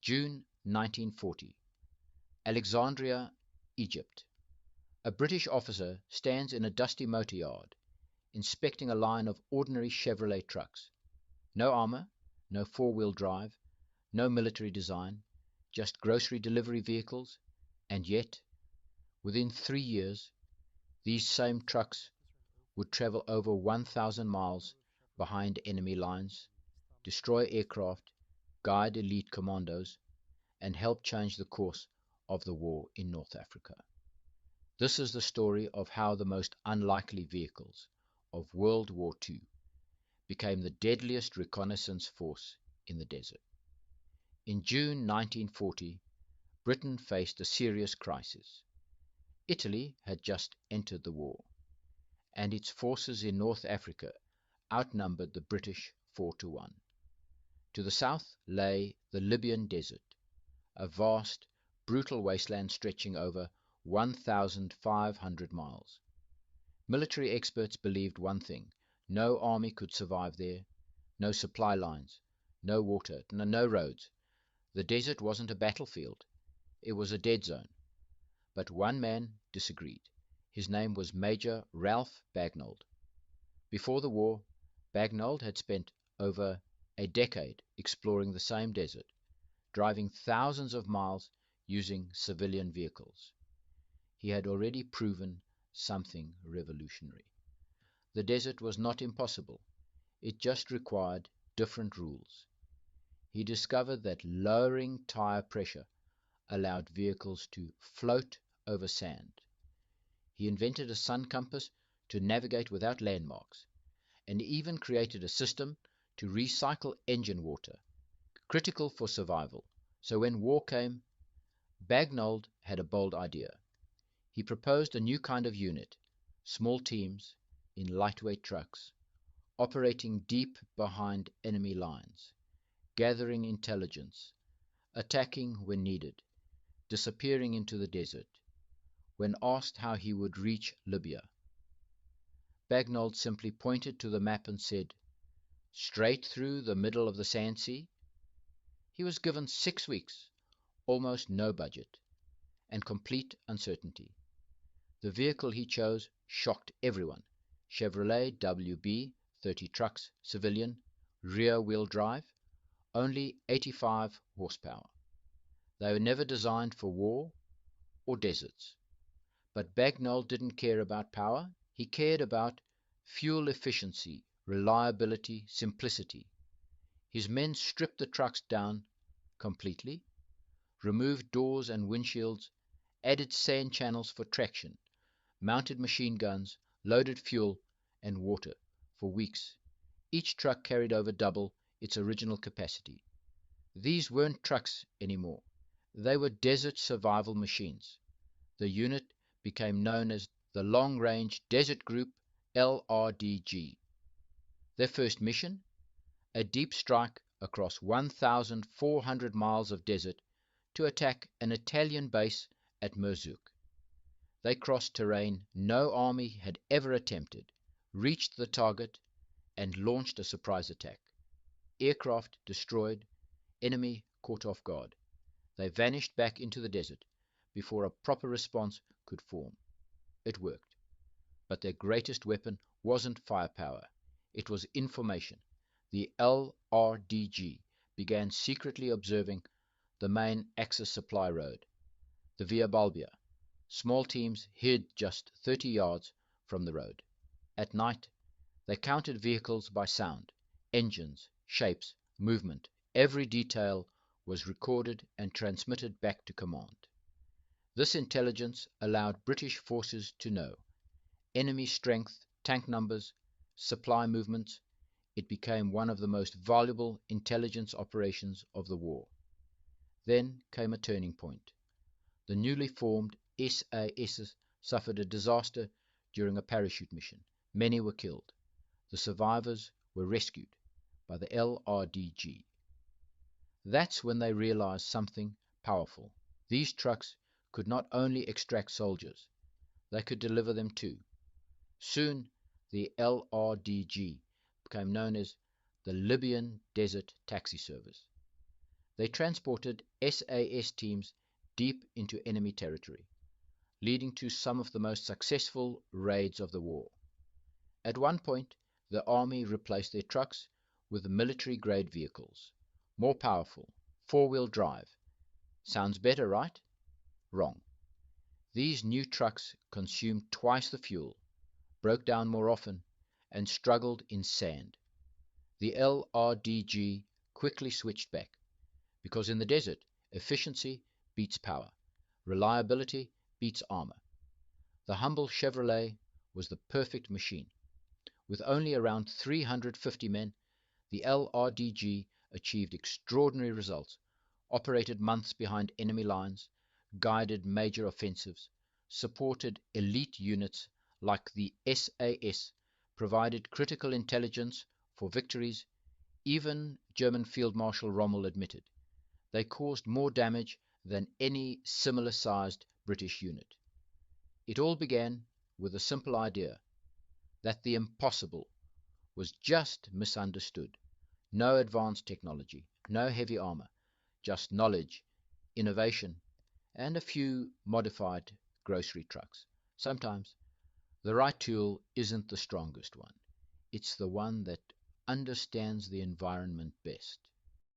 June 1940. Alexandria, Egypt. A British officer stands in a dusty motor yard, inspecting a line of ordinary Chevrolet trucks. No armor, no four-wheel drive, no military design, just grocery delivery vehicles, and yet, within 3 years, these same trucks would travel over 1,000 miles behind enemy lines, destroy aircraft, guide elite commandos, and help change the course of the war in North Africa. This is the story of how the most unlikely vehicles of World War II became the deadliest reconnaissance force in the desert. In June 1940, Britain faced a serious crisis. Italy had just entered the war, and its forces in North Africa outnumbered the British 4-1. To the south lay the Libyan desert, a vast, brutal wasteland stretching over 1,500 miles. Military experts believed one thing: no army could survive there, no supply lines, no water, no roads. The desert wasn't a battlefield, it was a dead zone. But one man disagreed. His name was Major Ralph Bagnold. Before the war, Bagnold had spent over a decade exploring the same desert, driving thousands of miles using civilian vehicles. He had already proven something revolutionary. The desert was not impossible, it just required different rules. He discovered that lowering tire pressure allowed vehicles to float over sand. He invented a sun compass to navigate without landmarks, and even created a system to recycle engine water, critical for survival. So when war came, Bagnold had a bold idea. He proposed a new kind of unit, small teams in lightweight trucks, operating deep behind enemy lines, gathering intelligence, attacking when needed, disappearing into the desert. When asked how he would reach Libya, Bagnold simply pointed to the map and said, "Straight through the middle of the Sand Sea." He was given 6 weeks, almost no budget, and complete uncertainty. The vehicle he chose shocked everyone. Chevrolet WB, 30 trucks, civilian, rear-wheel drive, only 85 horsepower. They were never designed for war or deserts. But Bagnold didn't care about power, he cared about fuel efficiency, reliability, simplicity. His men stripped the trucks down completely, removed doors and windshields, added sand channels for traction, mounted machine guns, loaded fuel and water for weeks. Each truck carried over double its original capacity. These weren't trucks anymore. They were desert survival machines. The unit became known as the Long Range Desert Group, LRDG. Their first mission? A deep strike across 1,400 miles of desert to attack an Italian base at Mosul. They crossed terrain no army had ever attempted, reached the target, and launched a surprise attack. Aircraft destroyed, enemy caught off guard. They vanished back into the desert before a proper response could form. It worked. But their greatest weapon wasn't firepower, it was information. The LRDG began secretly observing the main Axis supply road, the Via Balbia. Small teams hid just 30 yards from the road. At night, they counted vehicles by sound, engines, shapes, movement. Every detail was recorded and transmitted back to command. This intelligence allowed British forces to know enemy strength, tank numbers, supply movements. It became one of the most valuable intelligence operations of the war. Then came a turning point. The newly formed SAS suffered a disaster during a parachute mission. Many were killed. The survivors were rescued by the LRDG. That's when they realized something powerful. These trucks could not only extract soldiers, they could deliver them too. Soon, the LRDG became known as the Libyan Desert Taxi Service. They transported SAS teams deep into enemy territory, leading to some of the most successful raids of the war. At one point, the army replaced their trucks with military-grade vehicles, more powerful, four-wheel drive. Sounds better, right? Wrong. These new trucks consumed twice the fuel, broke down more often, and struggled in sand. The LRDG quickly switched back, because in the desert, efficiency beats power, reliability beats armor. The humble Chevrolet was the perfect machine. With only around 350 men, the LRDG achieved extraordinary results, operated months behind enemy lines, guided major offensives, supported elite units like the SAS, provided critical intelligence for victories. Even German Field Marshal Rommel admitted they caused more damage than any similar sized British unit. It all began with a simple idea that the impossible was just misunderstood. No advanced technology, no heavy armor, just knowledge, innovation, and a few modified grocery trucks. Sometimes the right tool isn't the strongest one, it's the one that understands the environment best.